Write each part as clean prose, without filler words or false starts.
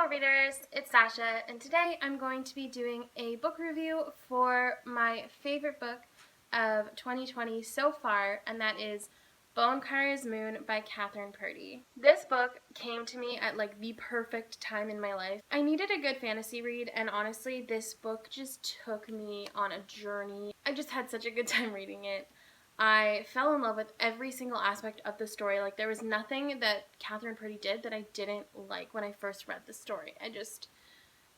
Hello readers, it's Sasha, and today I'm going to be doing a book review for my favorite book of 2020 so far, and that is Bone Crier's Moon by Purdie. This book came to me at like the perfect time in my life. I needed a good fantasy read, and honestly this book just took me on a journey. I just had such a good time reading it. I fell in love with every single aspect of the story. Like, there was nothing that Purdie did that I didn't like when I first read the story.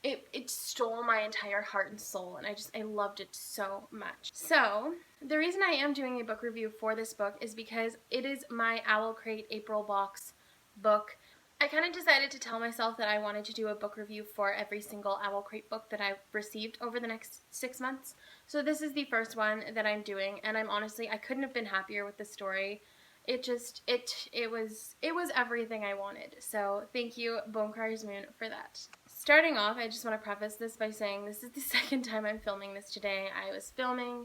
It stole my entire heart and soul, and I loved it so much. So, the reason I am doing a book review for this book is because it is my Owl Crate April box book. I kind of decided to tell myself that I wanted to do a book review for every single Owl Crate book that I've received over the next 6 months. So this is the first one that I'm doing, and I couldn't have been happier with the story. It was everything I wanted. So thank you, Bone Crier's Moon, for that. Starting off, I just want to preface this by saying this is the second time I'm filming this today. I was filming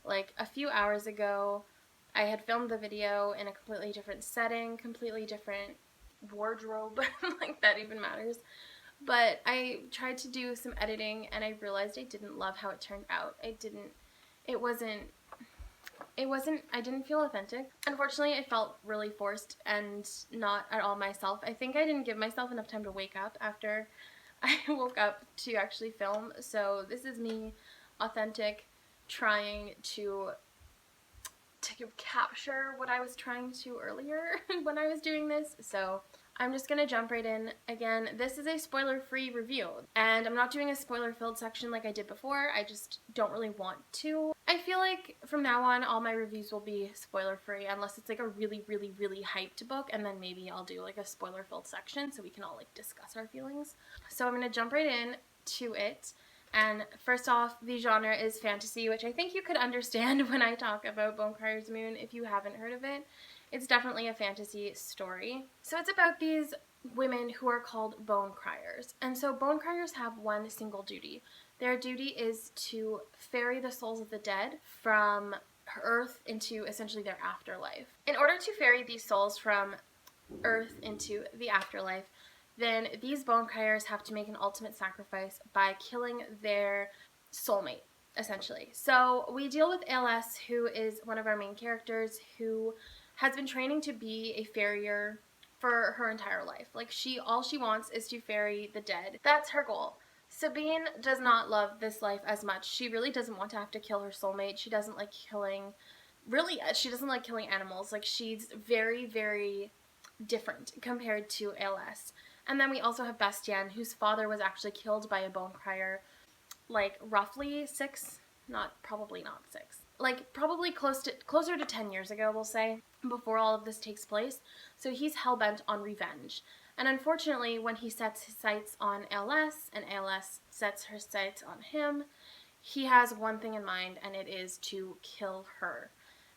like a few hours ago. I had filmed the video in a completely different setting, completely different wardrobe, like that even matters. But I tried to do some editing and I realized I didn't love how it turned out. I didn't feel authentic. Unfortunately, I felt really forced and not at all myself. I think I didn't give myself enough time to wake up after I woke up to actually film. So this is me, authentic, trying to capture what I was trying to earlier when I was doing this. So I'm just gonna jump right in. Again, this is a spoiler-free review, and I'm not doing a spoiler-filled section like I did before. I just don't really want to. I feel like from now on, all my reviews will be spoiler-free, unless it's like a really, really, really hyped book, and then maybe I'll do like a spoiler-filled section so we can all like discuss our feelings. So I'm gonna jump right in to it. And first off, the genre is fantasy, which I think you could understand when I talk about Bone Crier's Moon if you haven't heard of it. It's definitely a fantasy story. So it's about these women who are called bone criers. And so bone criers have one single duty. Their duty is to ferry the souls of the dead from Earth into essentially their afterlife. In order to ferry these souls from Earth into the afterlife, then these bone criers have to make an ultimate sacrifice by killing their soulmate, essentially. So we deal with ALS, who is one of our main characters, who has been training to be a farrier for her entire life. Like, all she wants is to ferry the dead. That's her goal. Sabine does not love this life as much. She really doesn't want to have to kill her soulmate. She doesn't like killing, she doesn't like killing animals. Like, she's very, very different compared to ALS. And then we also have Bastien, whose father was actually killed by a bone crier, like roughly probably not 6. Like, probably closer to 10 years ago, we'll say, before all of this takes place. So he's hell-bent on revenge. And unfortunately, when he sets his sights on ALS, and ALS sets her sights on him, he has one thing in mind, and it is to kill her.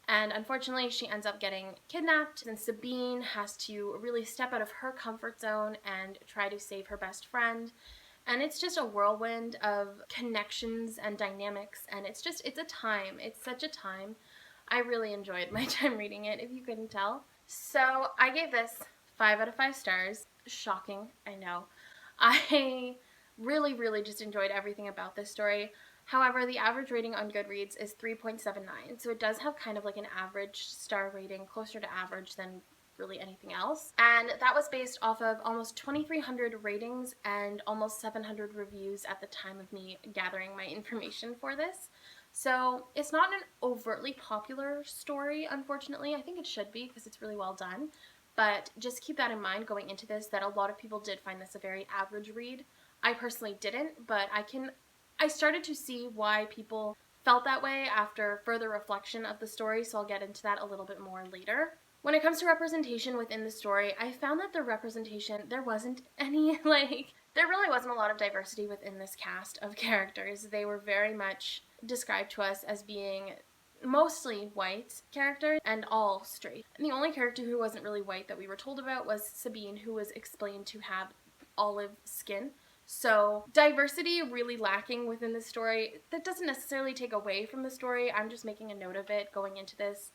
And unfortunately, she ends up getting kidnapped, and Sabine has to really step out of her comfort zone and try to save her best friend. And it's just a whirlwind of connections and dynamics, and it's a time. It's such a time. I really enjoyed my time reading it, if you couldn't tell. So I gave this 5 out of 5 stars. Shocking, I know. I really, really just enjoyed everything about this story. However, the average rating on Goodreads is 3.79, so it does have kind of like an average star rating, closer to average than really anything else. And that was based off of almost 2,300 ratings and almost 700 reviews at the time of me gathering my information for this. So it's not an overtly popular story, unfortunately. I think it should be because it's really well done. But just keep that in mind going into this, that a lot of people did find this a very average read. I personally didn't, but I started to see why people felt that way after further reflection of the story, so I'll get into that a little bit more later. When it comes to representation within the story, I found that the representation, there wasn't any, there really wasn't a lot of diversity within this cast of characters. They were very much described to us as being mostly white characters and all straight. And the only character who wasn't really white that we were told about was Sabine, who was explained to have olive skin. So diversity really lacking within the story. That doesn't necessarily take away from the story. I'm just making a note of it going into this.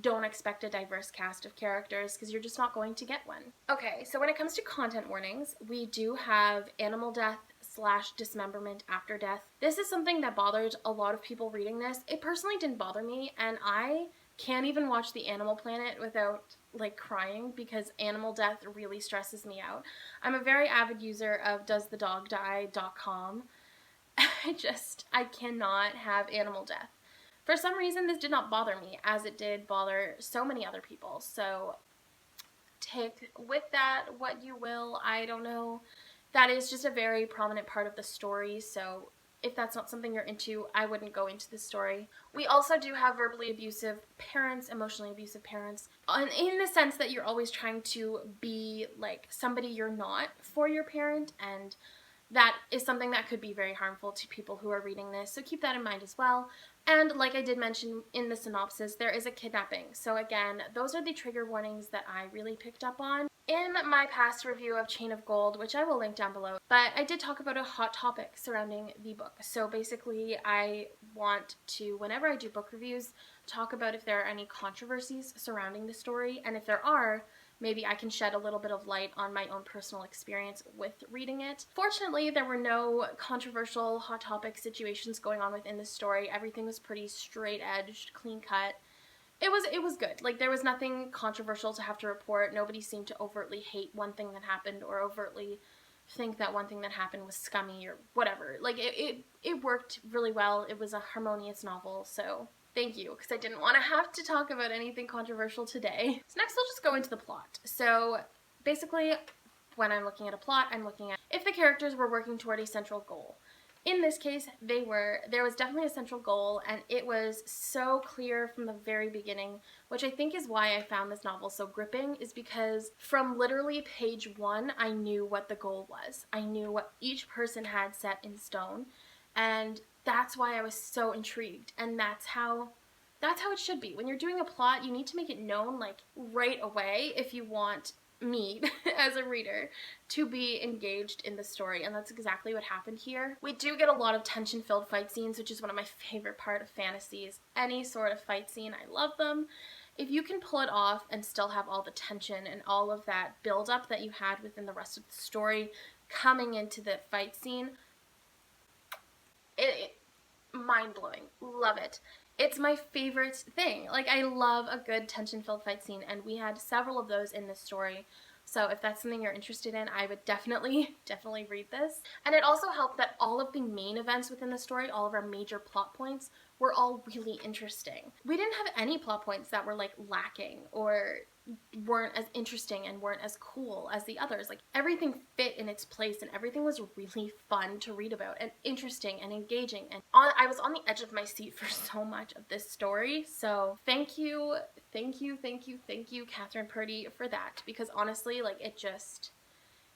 don't expect a diverse cast of characters because you're just not going to get one. Okay, so when it comes to content warnings, we do have animal death / dismemberment after death. This is something that bothered a lot of people reading this. It personally didn't bother me, and I can't even watch the Animal Planet without like crying because animal death really stresses me out. I'm a very avid user of doesthedogdie.com. I cannot have animal death. For some reason, this did not bother me, as it did bother so many other people. So take with that what you will. I don't know. That is just a very prominent part of the story, so if that's not something you're into, I wouldn't go into the story. We also do have verbally abusive parents, emotionally abusive parents, in the sense that you're always trying to be like somebody you're not for your parent, and that is something that could be very harmful to people who are reading this, so keep that in mind as well. And like I did mention in the synopsis, there is a kidnapping. So again, those are the trigger warnings that I really picked up on in my past review of Chain of Gold, which I will link down below. But I did talk about a hot topic surrounding the book. So basically, I want to, whenever I do book reviews, talk about if there are any controversies surrounding the story, and if there are, maybe I can shed a little bit of light on my own personal experience with reading it. Fortunately, there were no controversial hot topic situations going on within the story. Everything was pretty straight-edged, clean-cut. It was good. Like, there was nothing controversial to have to report. Nobody seemed to overtly hate one thing that happened or overtly think that one thing that happened was scummy or whatever. Like, it worked really well. It was a harmonious novel, so thank you, because I didn't want to have to talk about anything controversial today. So next I'll just go into the plot. So basically, when I'm looking at a plot, I'm looking at if the characters were working toward a central goal. In this case, they were. There was definitely a central goal, and it was so clear from the very beginning, which I think is why I found this novel so gripping, is because from literally page 1, I knew what the goal was. I knew what each person had set in stone, and that's why I was so intrigued, and that's how it should be. When you're doing a plot, you need to make it known, like, right away if you want me, as a reader, to be engaged in the story, and that's exactly what happened here. We do get a lot of tension-filled fight scenes, which is one of my favorite part of fantasies. Any sort of fight scene, I love them. If you can pull it off and still have all the tension and all of that build-up that you had within the rest of the story coming into the fight scene, mind-blowing. Love it. It's my favorite thing. Like, I love a good tension-filled fight scene, and we had several of those in this story. So if that's something you're interested in, I would definitely read this. And it also helped that all of the main events within the story, all of our major plot points, were all really interesting. We didn't have any plot points that were, like, lacking or weren't as interesting and weren't as cool as the others. Like, everything fit in its place, and everything was really fun to read about and interesting and engaging, and I was on the edge of my seat for so much of this story. So thank you Kathryn Purdie for that, because honestly, like,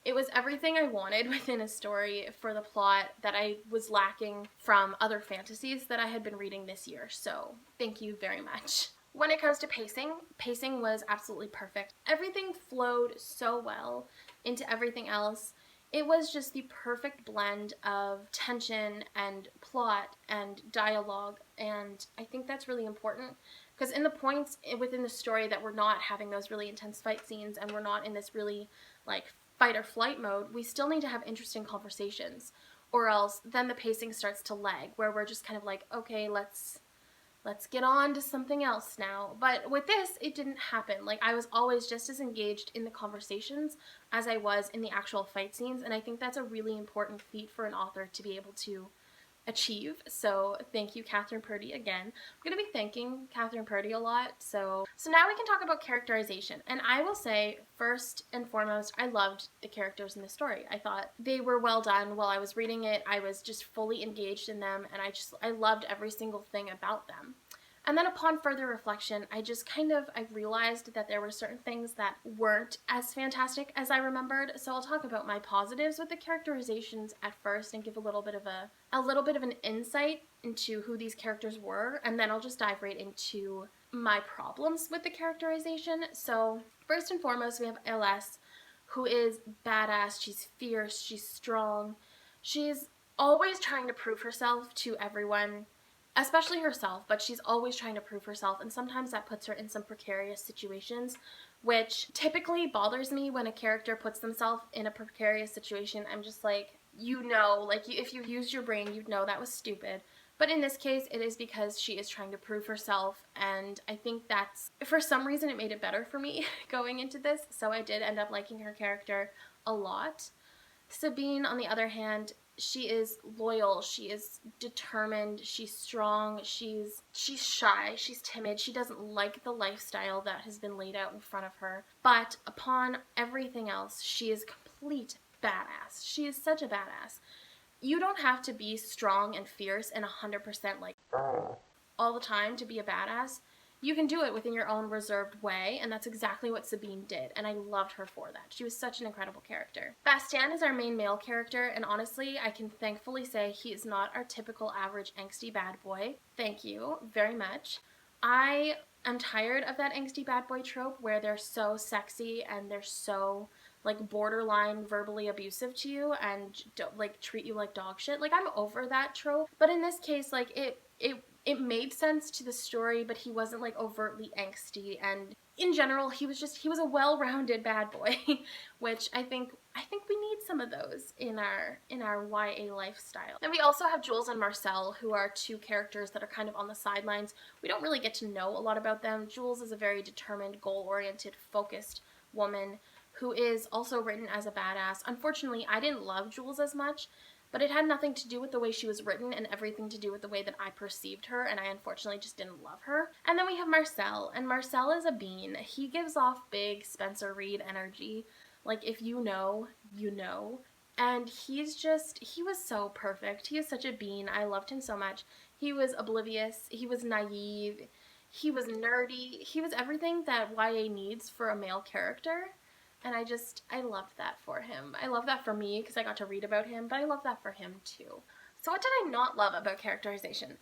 it was everything I wanted within a story for the plot that I was lacking from other fantasies that I had been reading this year. So thank you very much. When it comes to pacing was absolutely perfect. Everything flowed so well into everything else. It was just the perfect blend of tension and plot and dialogue, and I think that's really important, because in the points within the story that we're not having those really intense fight scenes and we're not in this really, like, fight or flight mode, we still need to have interesting conversations, or else then the pacing starts to lag, where we're just kind of like, okay, let's get on to something else now. But with this, it didn't happen. Like, I was always just as engaged in the conversations as I was in the actual fight scenes, and I think that's a really important feat for an author to be able to achieve. So thank you, Kathryn Purdie, again. I'm going to be thanking Kathryn Purdie a lot. So now we can talk about characterization. And I will say, first and foremost, I loved the characters in the story. I thought they were well done. While I was reading it, I was just fully engaged in them, and I loved every single thing about them. And then upon further reflection, I realized that there were certain things that weren't as fantastic as I remembered. So I'll talk about my positives with the characterizations at first and give a little bit of an insight into who these characters were, and then I'll just dive right into my problems with the characterization. So first and foremost, we have LS, who is badass. She's fierce, she's strong. She's always trying to prove herself to everyone. especially herself, but she's always trying to prove herself, and sometimes that puts her in some precarious situations, which typically bothers me when a character puts themselves in a precarious situation. I'm just like, if you used your brain, you'd know that was stupid. But in this case, it is because she is trying to prove herself, and I think that's, for some reason, it made it better for me going into this, so I did end up liking her character a lot. Sabine, on the other hand, she is loyal, she is determined, she's strong, she's shy, she's timid, she doesn't like the lifestyle that has been laid out in front of her. But upon everything else, she is complete badass. She is such a badass. You don't have to be strong and fierce and 100% like all the time to be a badass. You can do it within your own reserved way, and that's exactly what Sabine did, and I loved her for that. She was such an incredible character. Bastien is our main male character, and honestly, I can thankfully say he is not our typical average angsty bad boy. Thank you very much. I am tired of that angsty bad boy trope where they're so sexy and they're so like borderline verbally abusive to you and like treat you like dog shit. Like, I'm over that trope, but in this case, like, it made sense to the story, but he wasn't like overtly angsty, and in general he was a well-rounded bad boy, which I think we need some of those in our YA lifestyle. And we also have Jules and Marcel, who are two characters that are kind of on the sidelines. We don't really get to know a lot about them. Jules is a very determined, goal-oriented, focused woman who is also written as a badass. Unfortunately, I didn't love Jules as much, but it had nothing to do with the way she was written and everything to do with the way that I perceived her, and I unfortunately just didn't love her. And then we have Marcel, and Marcel is a bean. He gives off big Spencer Reid energy. Like, if you know, you know. And he was so perfect. He is such a bean. I loved him so much. He was oblivious. He was naive. He was nerdy. He was everything that YA needs for a male character. And I loved that for him. I love that for me because I got to read about him, but I love that for him too. So what did I not love about characterization?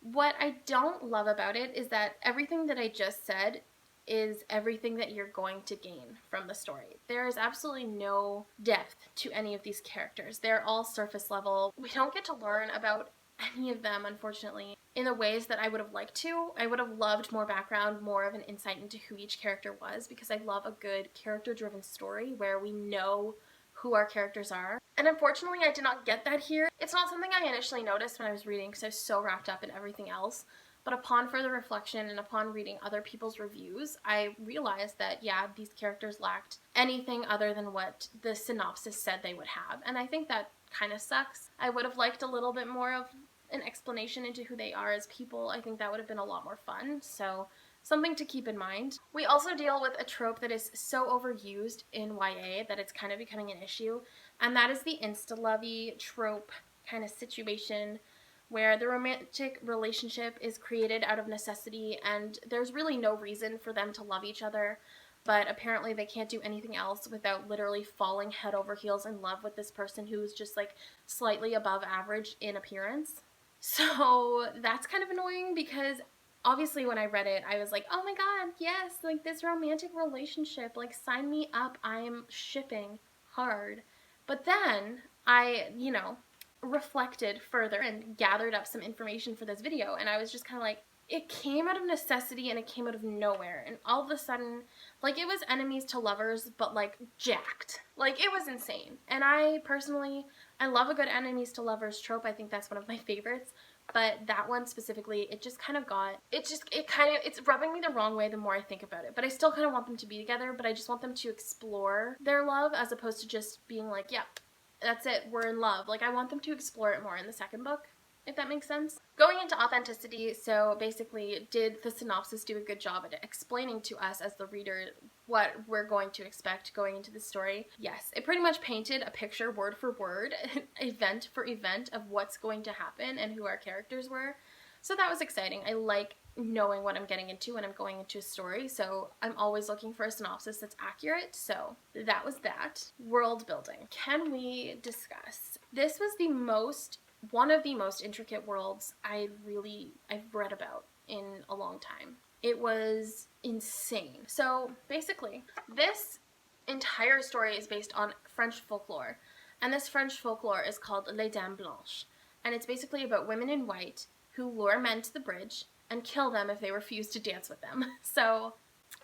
What I don't love about it is that everything that I just said is everything that you're going to gain from the story. There is absolutely no depth to any of these characters. They're all surface level. We don't get to learn about any of them, unfortunately, in the ways that I would have liked to. I would have loved more background, more of an insight into who each character was, because I love a good character-driven story where we know who our characters are. And unfortunately, I did not get that here. It's not something I initially noticed when I was reading because I was so wrapped up in everything else. But upon further reflection and upon reading other people's reviews, I realized that, yeah, these characters lacked anything other than what the synopsis said they would have. And I think that kind of sucks. I would have liked a little bit more of an explanation into who they are as people. I think that would have been a lot more fun. So something to keep in mind. We also deal with a trope that is so overused in YA that it's kind of becoming an issue, and that is the insta-lovey trope kind of situation where the romantic relationship is created out of necessity and there's really no reason for them to love each other, but apparently they can't do anything else without literally falling head over heels in love with this person who's just like slightly above average in appearance. So that's kind of annoying because obviously when I read it, I was like, oh my god, yes, like this romantic relationship, like sign me up, I'm shipping hard. But then I, reflected further and gathered up some information for this video, and I was just kind of like, it came out of necessity and it came out of nowhere, and all of a sudden, like, it was enemies to lovers, but like jacked. Like, it was insane. And I love a good enemies to lovers trope. I think that's one of my favorites. But that one specifically, it just kind of it's rubbing me the wrong way the more I think about it. But I still kind of want them to be together, but I just want them to explore their love as opposed to just being like, yeah, that's it, we're in love. Like, I want them to explore it more in the second book, if that makes sense. Going into authenticity, so basically, did the synopsis do a good job at explaining to us as the reader what we're going to expect going into the story? Yes, it pretty much painted a picture word for word, event for event of what's going to happen and who our characters were. So that was exciting. I like knowing what I'm getting into when I'm going into a story, so I'm always looking for a synopsis that's accurate, so that was that. World building. Can we discuss? This was one of the most intricate worlds I've read about in a long time. It was insane. So basically, this entire story is based on French folklore, and this French folklore is called Les Dames Blanches, and it's basically about women in white who lure men to the bridge and kill them if they refuse to dance with them. So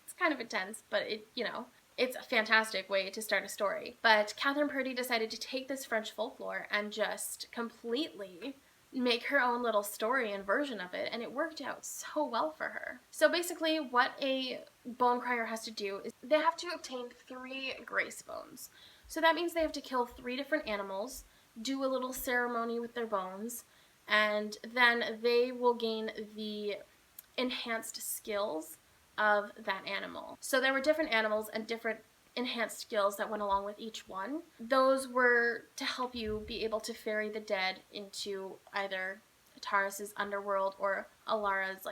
it's kind of intense, but it's a fantastic way to start a story. But Kathryn Purdie decided to take this French folklore and just completely make her own little story and version of it, and it worked out so well for her. So basically what a bone crier has to do is they have to obtain 3 grace bones. So that means they have to kill 3 different animals, do a little ceremony with their bones, and then they will gain the enhanced skills of that animal. So there were different animals and different enhanced skills that went along with each one. Those were to help you be able to ferry the dead into either Taurus's underworld or Alara's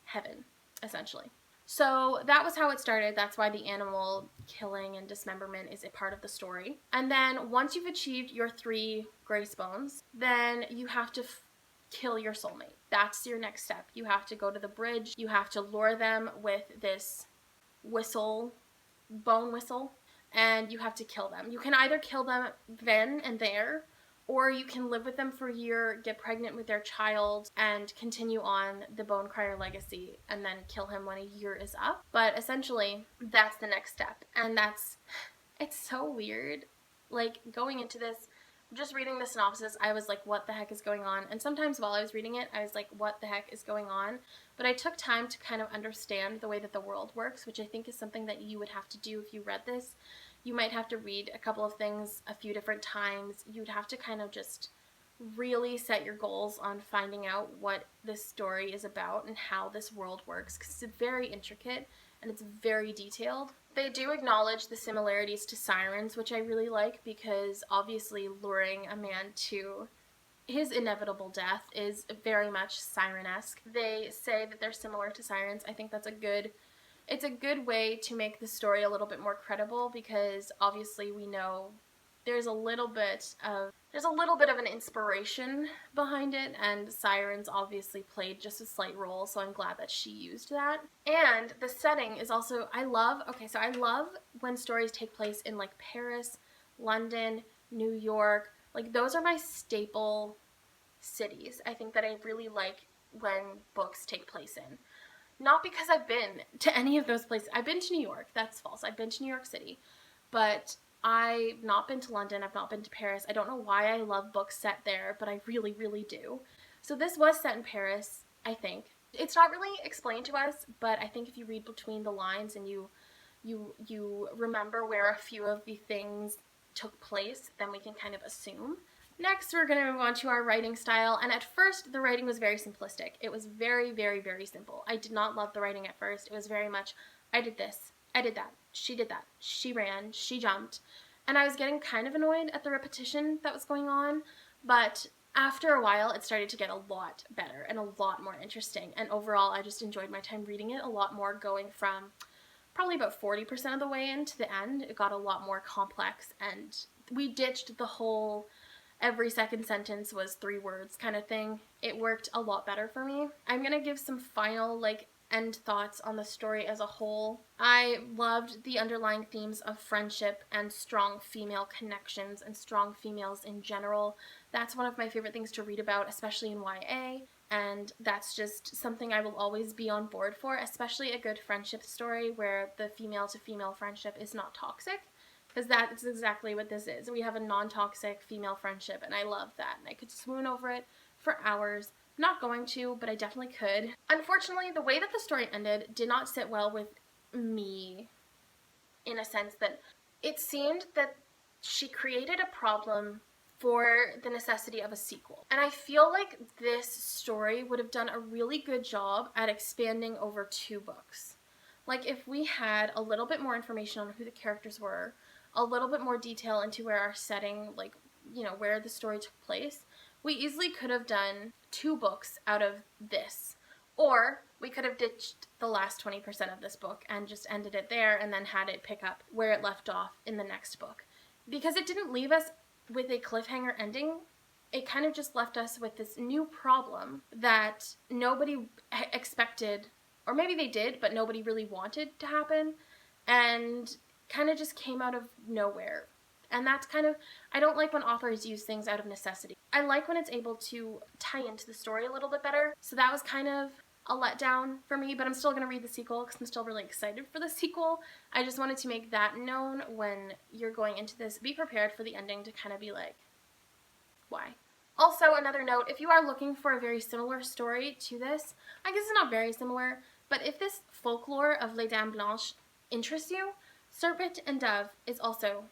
heaven, essentially. So that was how it started. That's why the animal killing and dismemberment is a part of the story. And then once you've achieved your 3 grace bones, then you have to kill your soulmate. That's your next step. You have to go to the bridge. You have to lure them with this bone whistle, and you have to kill them. You can either kill them then and there, or you can live with them for a year, get pregnant with their child, and continue on the bone crier legacy, and then kill him when a year is up. But essentially, that's the next step. And it's so weird. Going into this, just reading the synopsis, I was like, what the heck is going on? And sometimes while I was reading it, I was like, what the heck is going on? But I took time to kind of understand the way that the world works, which I think is something that you would have to do if you read this. You might have to read a couple of things a few different times. You'd have to kind of just really set your goals on finding out what this story is about and how this world works, because it's very intricate and it's very detailed. They do acknowledge the similarities to sirens, which I really like, because obviously luring a man to his inevitable death is very much siren-esque. They say that they're similar to sirens. I think it's a good way to make the story a little bit more credible, because obviously we know there's a little bit of an inspiration behind it, and sirens obviously played just a slight role, so I'm glad that she used that. And the setting is also, I love when stories take place in Paris, London, New York. Those are my staple cities. I think that I really like when books take place in. Not because I've been to any of those places. I've been to New York. That's false. I've been to New York City. But I've not been to London. I've not been to Paris. I don't know why I love books set there, but I really, really do. So this was set in Paris, I think. It's not really explained to us, but I think if you read between the lines and you remember where a few of the things took place, then we can kind of assume. Next, we're going to move on to our writing style, and at first, the writing was very simplistic. It was very, very, very simple. I did not love the writing at first. It was very much, I did this, I did that, she ran, she jumped, and I was getting kind of annoyed at the repetition that was going on, but after a while, it started to get a lot better and a lot more interesting, and overall, I just enjoyed my time reading it a lot more, going from probably about 40% of the way into the end. It got a lot more complex, and we ditched the whole every second sentence was 3 words kind of thing. It worked a lot better for me. I'm gonna give some final end thoughts on the story as a whole. I loved the underlying themes of friendship and strong female connections and strong females in general. That's one of my favorite things to read about, especially in YA, and that's just something I will always be on board for, especially a good friendship story where the female to female friendship is not toxic. Because that's exactly what this is. We have a non-toxic female friendship, and I love that. And I could swoon over it for hours. I'm not going to, but I definitely could. Unfortunately, the way that the story ended did not sit well with me, in a sense that it seemed that she created a problem for the necessity of a sequel. And I feel like this story would have done a really good job at expanding over 2 books. If we had a little bit more information on who the characters were, a little bit more detail into where our setting, where the story took place, we easily could have done 2 books out of this. Or we could have ditched the last 20% of this book and just ended it there and then had it pick up where it left off in the next book. Because it didn't leave us with a cliffhanger ending. It kind of just left us with this new problem that nobody expected, or maybe they did, but nobody really wanted to happen, and kind of just came out of nowhere. And that's kind of, I don't like when authors use things out of necessity. I like when it's able to tie into the story a little bit better. So that was kind of a letdown for me, but I'm still going to read the sequel because I'm still really excited for the sequel. I just wanted to make that known when you're going into this. Be prepared for the ending to kind of be like, why? Also, another note, if you are looking for a very similar story to this, I guess it's not very similar, but if this folklore of Les Dames Blanches interests you, Serpent and Dove is also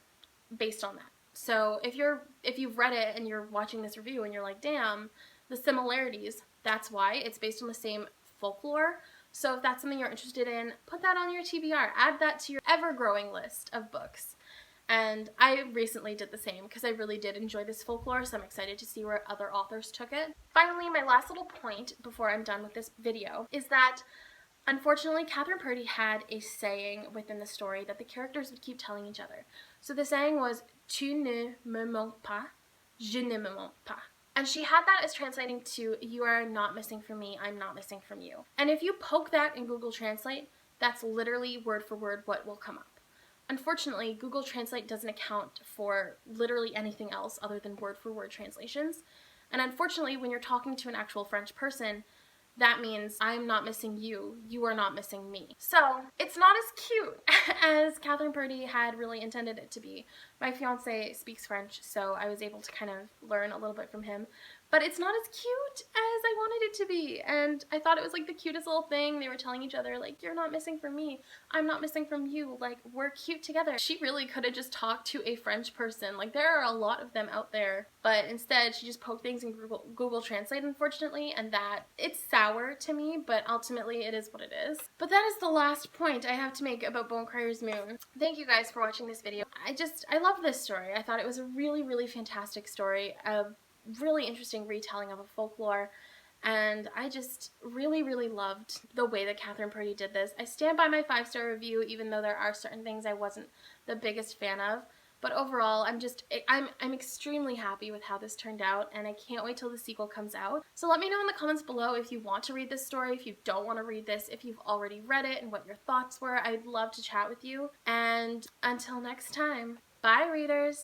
based on that. So if you've read it and you're watching this review and you're like, damn, the similarities, that's why. It's based on the same folklore. So if that's something you're interested in, put that on your TBR. Add that to your ever-growing list of books. And I recently did the same because I really did enjoy this folklore, so I'm excited to see where other authors took it. Finally, my last little point before I'm done with this video is that unfortunately, Kathryn Purdie had a saying within the story that the characters would keep telling each other. So the saying was, "Tu ne me manques pas, je ne me manque pas." And she had that as translating to, "You are not missing from me, I'm not missing from you." And if you poke that in Google Translate, that's literally word for word what will come up. Unfortunately, Google Translate doesn't account for literally anything else other than word for word translations. And unfortunately, when you're talking to an actual French person, that means I'm not missing you, you are not missing me. So it's not as cute as Kathryn Purdie had really intended it to be. My fiance speaks French, so I was able to kind of learn a little bit from him. But it's not as cute as I wanted it to be, and I thought it was like the cutest little thing. They were telling each other, like, you're not missing from me, I'm not missing from you, like, we're cute together. She really could have just talked to a French person. Like, there are a lot of them out there, but instead she just poked things in Google Translate, unfortunately, and that, it's sour to me, but ultimately it is what it is. But that is the last point I have to make about Bone Crier's Moon. Thank you guys for watching this video. I love this story. I thought it was a really, really fantastic story, a really interesting retelling of a folklore, and I just really, really loved the way that Kathryn Purdie did this. I stand by my 5-star review, even though there are certain things I wasn't the biggest fan of. But overall, I'm extremely happy with how this turned out, and I can't wait till the sequel comes out. So let me know in the comments below if you want to read this story, if you don't want to read this, if you've already read it, and what your thoughts were. I'd love to chat with you. And until next time, bye readers!